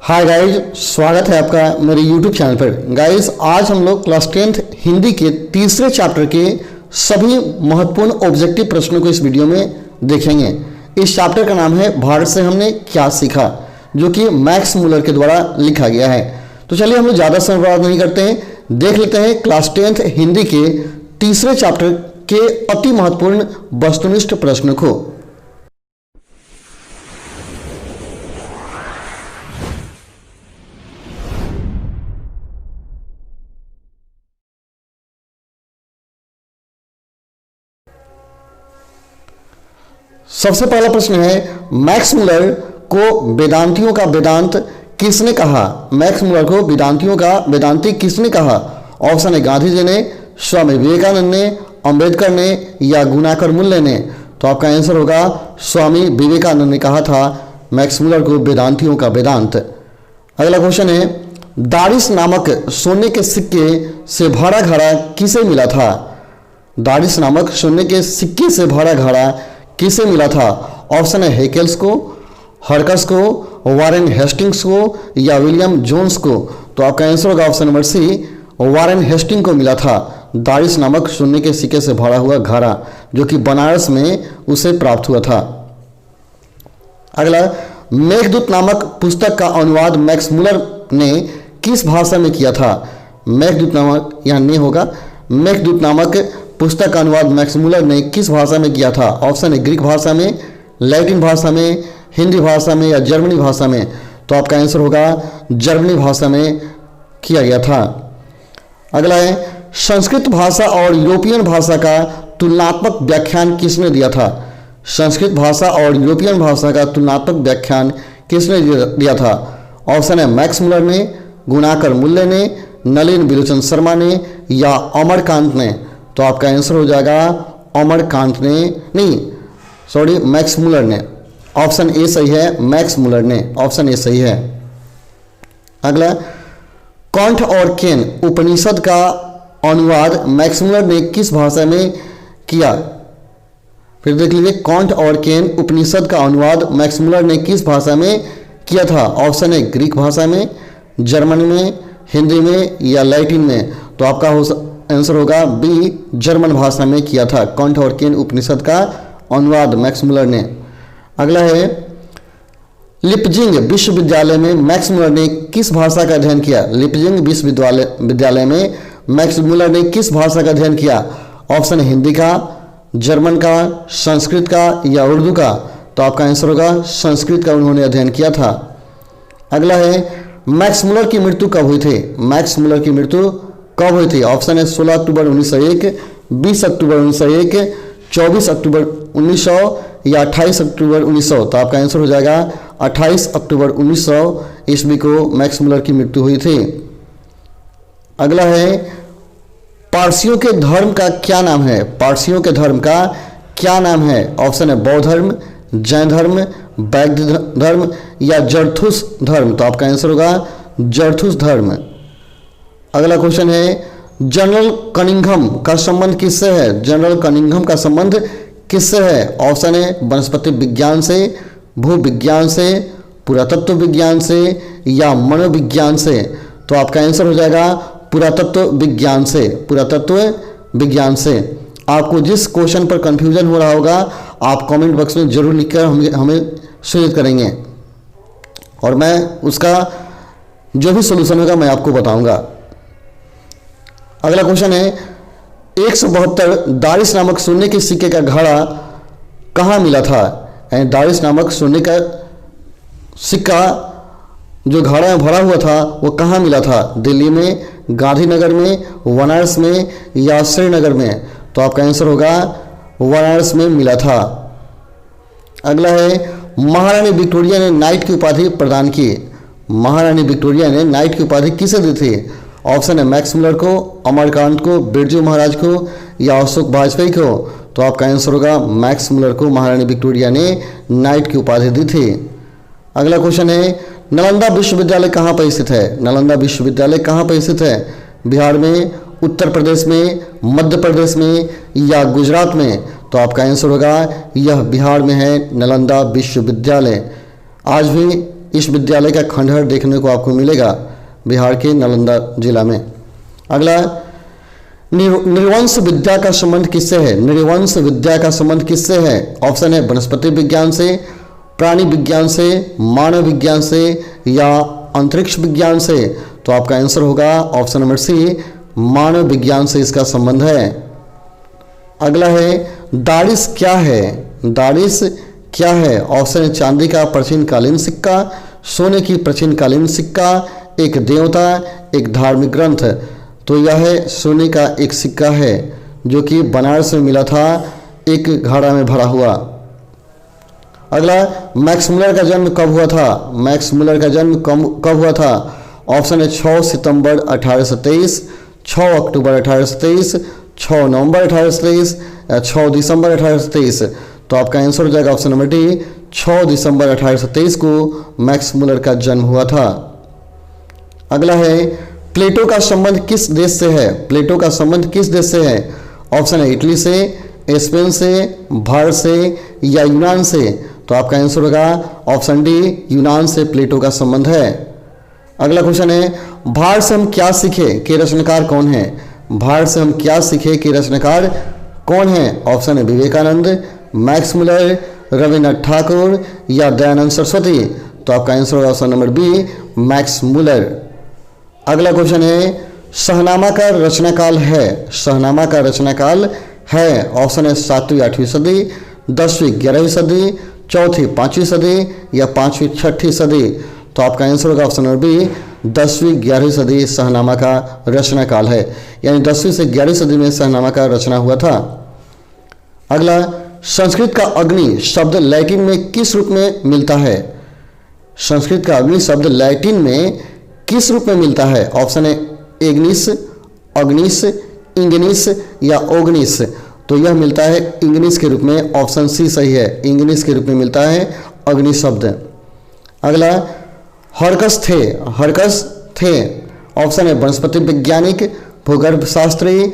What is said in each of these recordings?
Hi guys, स्वागत है आपका मेरे YouTube चैनल पर। गाइज आज हम लोग क्लास 10th हिंदी के तीसरे चैप्टर के सभी महत्वपूर्ण ऑब्जेक्टिव प्रश्नों को इस वीडियो में देखेंगे। इस चैप्टर का नाम है भारत से हमने क्या सीखा, जो कि मैक्स मुलर के द्वारा लिखा गया है। तो चलिए हम लोग ज़्यादा समय बर्बाद नहीं करते हैं, देख लेते हैं क्लास 10th हिंदी के तीसरे चैप्टर के अति महत्वपूर्ण वस्तुनिष्ठ प्रश्न को। सबसे पहला प्रश्न है, मैक्स मुलर को वेदांतियों का वेदांत किसने कहा? मैक्स मुलर को वेदांतियों का वेदांती किसने कहा? ऑप्शन है गांधी जी ने, स्वामी विवेकानंद ने, अंबेडकर ने या गुणाकर मूल्य ने। तो आपका आंसर होगा स्वामी विवेकानंद ने कहा था मैक्स मुलर को वेदांतियों का वेदांत। अगला क्वेश्चन है, दारिस नामक सोने के सिक्के से भरा घड़ा किसे मिला था? दारिस नामक सोने के सिक्के से भरा घड़ा किसे मिला था? ऑप्शन है हेकेल्स को, हरकस को, वारेन हेस्टिंग्स को या विलियम जोन्स को। तो आपका आंसर होगा option number C, Warren Hasting को मिला था दारिस नामक सोने के सिक्के से भरा हुआ घड़ा, जो कि बनारस में उसे प्राप्त हुआ था। अगला, मेघदूत नामक पुस्तक का अनुवाद मैक्स मुलर ने किस भाषा में किया था? मेघदूत नामक यहाँ नहीं होगा, मेघदूत नामक पुस्तक का अनुवाद मैक्स मुलर ने किस भाषा में किया था? ऑप्शन है ग्रीक भाषा में, लैटिन भाषा में, हिंदी भाषा में या जर्मनी भाषा में। तो आपका आंसर होगा जर्मनी भाषा में किया गया था। अगला है, संस्कृत भाषा और यूरोपियन भाषा का तुलनात्मक व्याख्यान किसने दिया था? संस्कृत भाषा और यूरोपियन भाषा का तुलनात्मक व्याख्यान किसने दिया था? ऑप्शन है मैक्स मुलर ने, गुणाकर मूल्य ने, नलिन बिलोचन शर्मा ने या अमरकांत ने। तो आपका आंसर हो जाएगा अमरकांत ने, नहीं सॉरी मैक्स मुलर ने। ऑप्शन ए सही है, मैक्स मुलर ने, ऑप्शन ए सही है। अगला, कॉन्ट और केन उपनिषद का अनुवाद मैक्स मुलर ने किस भाषा में किया? फिर देख लीजिए, कॉन्ट और केन उपनिषद का अनुवाद मैक्स मुलर ने किस भाषा में किया था? ऑप्शन है ग्रीक भाषा में, जर्मनी में, हिंदी में या लैटिन में। तो आपका आंसर होगा बी, जर्मन भाषा में किया था कॉन्ट और केन उपनिषद का अनुवाद मैक्स मुलर ने। अगला है, लिपजिंग विश्वविद्यालय में मैक्स मुलर ने किस भाषा का अध्ययन किया? लिपजिंग विश्वविद्यालय में मैक्स मुलर ने किस भाषा का अध्ययन किया? ऑप्शन हिंदी का, जर्मन का, संस्कृत का या उर्दू का। तो आपका आंसर होगा संस्कृत का उन्होंने अध्ययन किया था। अगला है, मैक्स मुलर की मृत्यु कब हुई थी? मैक्स मुलर की मृत्यु कब हुई थी? ऑप्शन है 16 अक्टूबर 1901, 20 अक्टूबर 1901, 24 अक्टूबर 1900 या 28 अक्टूबर 1900। तो आपका आंसर हो जाएगा 28 अक्टूबर 1900 ईस्वी को मैक्स मुलर की मृत्यु हुई थी। अगला है, पारसियों के धर्म का क्या नाम है? पारसियों के धर्म का क्या नाम है? ऑप्शन है बौद्ध धर्म, जैन धर्म, बौद्ध धर्म या जरथुस धर्म। तो आपका आंसर होगा जरथुस धर्म। अगला क्वेश्चन है, जनरल कनिंघम का संबंध किससे है? जनरल कनिंघम का संबंध किससे है? ऑप्शन है वनस्पति विज्ञान से, भूविज्ञान से, पुरातत्व विज्ञान से या मनोविज्ञान से। तो आपका आंसर हो जाएगा पुरातत्व विज्ञान से, पुरातत्व विज्ञान से। आपको जिस क्वेश्चन पर कंफ्यूजन हो रहा होगा आप कमेंट बॉक्स में जरूर लिखकर हमें सूचित करेंगे और मैं उसका जो भी सॉल्यूशन होगा मैं आपको बताऊंगा। अगला क्वेश्चन है, 172 दारिस नामक सोने के सिक्के का घड़ा कहाँ मिला था? दारिस नामक सोने का सिक्का जो घड़ा में भरा हुआ था वो कहाँ मिला था? दिल्ली में, गांधीनगर में, बनारस में या श्रीनगर में। तो आपका आंसर होगा बनारस में मिला था। अगला है, महारानी विक्टोरिया ने नाइट की उपाधि प्रदान की। महारानी विक्टोरिया ने नाइट की उपाधि किसे दी थी? ऑप्शन है मैक्स मुलर को, अमरकांत को, बिरजू महाराज को या अशोक वाजपेयी को। तो आपका आंसर होगा मैक्स मुलर को महारानी विक्टोरिया ने नाइट की उपाधि दी थी। अगला क्वेश्चन है, नालंदा विश्वविद्यालय कहाँ पर स्थित है? नालंदा विश्वविद्यालय कहाँ पर स्थित है? बिहार में, उत्तर प्रदेश में, मध्य प्रदेश में या गुजरात में। तो आपका आंसर होगा यह बिहार में है नालंदा विश्वविद्यालय। आज भी इस विद्यालय का खंडहर देखने को आपको मिलेगा बिहार के नालंदा जिला में। अगला, नृवंश विद्या का संबंध किससे है? नृवंश विद्या का संबंध किससे है? ऑप्शन है वनस्पति विज्ञान से, प्राणी विज्ञान से, मानव विज्ञान से या अंतरिक्ष विज्ञान से। तो आपका आंसर होगा ऑप्शन नंबर सी, मानव विज्ञान से इसका संबंध है। अगला है, दारिस क्या है? दारिस क्या है? ऑप्शन है चांदी का प्राचीनकालीन सिक्का, सोने की प्राचीनकालीन सिक्का, एक देवता, एक धार्मिक ग्रंथ। तो यह है सोने का एक सिक्का है जो कि बनारस में मिला था, एक घड़ा में भरा हुआ। अगला, मैक्स मुलर का जन्म कब हुआ था? मैक्स मुलर का जन्म कब हुआ था? ऑप्शन है 6 सितंबर 1823, 6 अक्टूबर 1823, 6 नवंबर 1823 या 6 दिसंबर 1823। तो आपका आंसर हो जाएगा ऑप्शन नंबर डी, 6 दिसंबर 1823 को मैक्स मुलर का जन्म हुआ था। अगला है, प्लेटो का संबंध किस देश से है? प्लेटो का संबंध किस देश से है? ऑप्शन है इटली से, स्पेन से, भारत से या यूनान से। तो आपका आंसर होगा ऑप्शन डी, यूनान से प्लेटो का संबंध है। अगला क्वेश्चन है, भारत से हम क्या सीखे के रचनाकार कौन है? भारत से हम क्या सीखे के रचनाकार कौन है? ऑप्शन है विवेकानंद, मैक्स मुलर, रविन्द्रनाथ ठाकुर या दयानंद सरस्वती। तो आपका आंसर होगा option number B, Max Muller. अगला क्वेश्चन है, शहनामा का रचनाकाल है? शहनामा का रचनाकाल है? ऑप्शन है 7वीं 8वीं सदी, 10वीं 11वीं सदी, 4वीं 5वीं सदी या 5वीं 6वीं सदी। तो आपका आंसर होगा ऑप्शन नंबर बी, 10वीं 11वीं सदी शहनामा का रचनाकाल है, यानी 10वीं से 11वीं सदी में शहनामा का रचना हुआ था। अगला, संस्कृत का अग्नि शब्द लैटिन में किस रूप में मिलता है? संस्कृत का अग्नि शब्द लैटिन में किस रूप में मिलता है? ऑप्शन है एग्निस, अग्निस, इंगनिस या ओग्निस। तो यह मिलता है इंगनिस के रूप में, ऑप्शन सी सही है, इंगनिस के रूप में मिलता है अग्नि शब्द। अगला, हरकस थे, हरकस थे। ऑप्शन है वनस्पति वैज्ञानिक, भूगर्भ शास्त्री,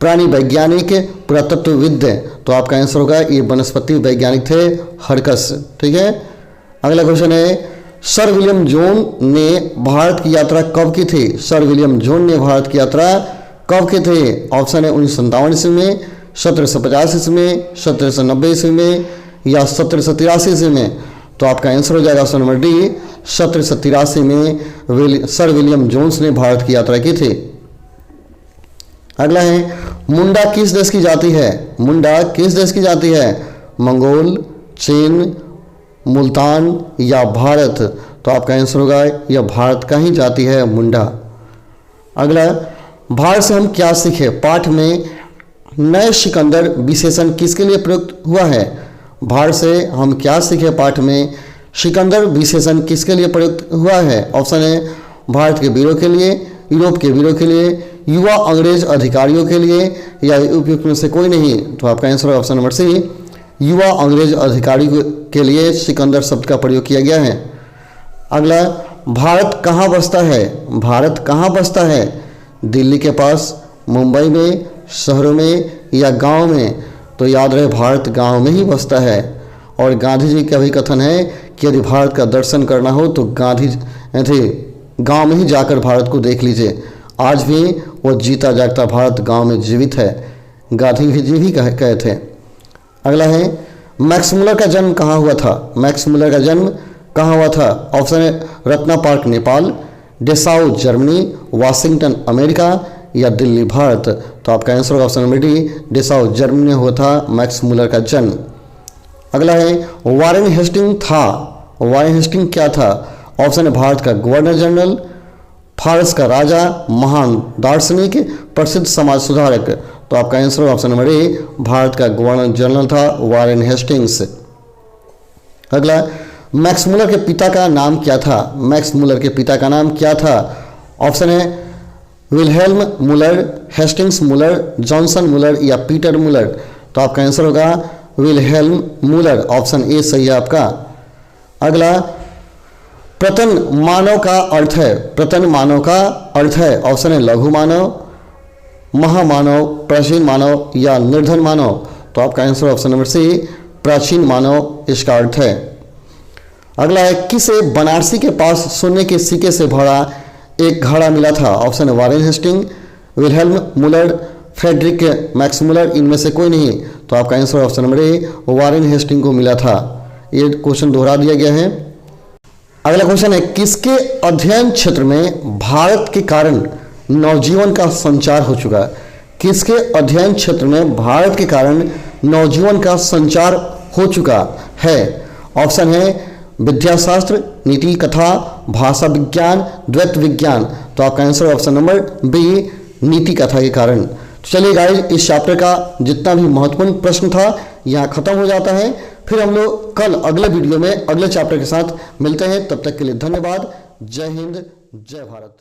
प्राणी वैज्ञानिक, पुरातत्वविद। तो आपका आंसर होगा ये वनस्पति वैज्ञानिक थे हरकस। ठीक है। अगला क्वेश्चन है, सर विलियम जोन ने भारत की यात्रा कब की थी? सर विलियम जोन ने भारत की यात्रा कब की थी? ऑप्शन है 1957 ईस्वी में, 1750 ईस्वी में, 1790 ईस्वी में या 1783 ईस्वी में। तो आपका आंसर हो जाएगा ऑप्शन नंबर डी, 1783 में सर विलियम जोन्स ने भारत की यात्रा की थी। अगला है, मुंडा किस देश की जाति है? मुंडा किस देश की जाति है? मंगोल, चीन, मुल्तान या भारत। तो आपका आंसर होगा यह भारत का ही जाति है मुंडा। अगला, भारत से हम क्या सीखे पाठ में नए सिकंदर विशेषण किसके लिए प्रयुक्त हुआ है? भारत से हम क्या सीखे पाठ में सिकंदर विशेषण किसके लिए प्रयुक्त हुआ है? ऑप्शन है भारत के वीरों के लिए, यूरोप के वीरों के लिए, युवा अंग्रेज अधिकारियों के लिए या उपयुक्त में से कोई नहीं। तो आपका आंसर है ऑप्शन नंबर सी, युवा अंग्रेज अधिकारियों के लिए सिकंदर शब्द का प्रयोग किया गया है। अगला, भारत कहाँ बसता है? भारत कहाँ बसता है? दिल्ली के पास, मुंबई में, शहरों में या गांव में। तो याद रहे भारत गांव में ही बसता है। और गांधी जी का भी कथन है कि यदि भारत का दर्शन करना हो तो गांधी थे गांव में ही जाकर भारत को देख लीजिए। आज भी वो जीता जागता भारत गांव में जीवित है, गांधी जी भी कहे थे। अगला है, मैक्स मुलर का जन्म कहाँ हुआ था? मैक्स मुलर का जन्म कहाँ हुआ था? ऑप्शन है Ratna park Nepal, Dessau Germany, Washington America या दिल्ली भारत। तो आपका आंसर होगा option number D, Dessau Germany में हुआ था मैक्स मुलर का जन्म। अगला है, वारेन हेस्टिंग था। वारेन हेस्टिंग क्या था? ऑप्शन है भारत का गवर्नर जनरल, फारस का राजा, महान दार्शनिक, प्रसिद्ध समाज सुधारक। तो आपका आंसर ऑप्शन नंबर ए, भारत का गवर्नर जनरल था वारेन हेस्टिंग्स। अगला, मैक्स मुलर के पिता का नाम क्या था? मैक्स मुलर के पिता का नाम क्या था? ऑप्शन है विल्हेल्म मुलर, हेस्टिंग्स मुलर, जॉनसन मुलर या पीटर मुलर। तो आपका आंसर होगा विल्हेल्म मुलर, ऑप्शन ए सही है आपका। अगला, प्रतन मानव का अर्थ है? प्रतन मानव का अर्थ है? ऑप्शन है लघु मानव, महामानव, प्राचीन मानव या निर्धन मानव। तो आपका आंसर ऑप्शन नंबर सी, प्राचीन मानव इसका अर्थ है। अगला है, किसे बनारसी के पास सोने के सिक्के से भरा एक घड़ा मिला था? ऑप्शन है Warren Hasting, Wilhelm Muller, Friedrich Max Muller, इनमें से कोई नहीं। तो आपका answer option number A Warren Hasting को मिला था। ये क्वेश्चन दोहरा दिया गया है। अगला क्वेश्चन है, किसके अध्ययन क्षेत्र में भारत के कारण नवजीवन का संचार हो चुका? किसके अध्ययन क्षेत्र में भारत के कारण नवजीवन का संचार हो चुका है? ऑप्शन है विद्याशास्त्र, नीति कथा, भाषा विज्ञान, द्वैत विज्ञान। तो आपका आंसर ऑप्शन नंबर बी नीति कथा के कारण। तो चलिए गाइस, इस चैप्टर का जितना भी महत्वपूर्ण प्रश्न था यहाँ खत्म हो जाता है। फिर हम लोग कल अगले वीडियो में अगले चैप्टर के साथ मिलते हैं। तब तक के लिए धन्यवाद। जय हिंद, जय भारत।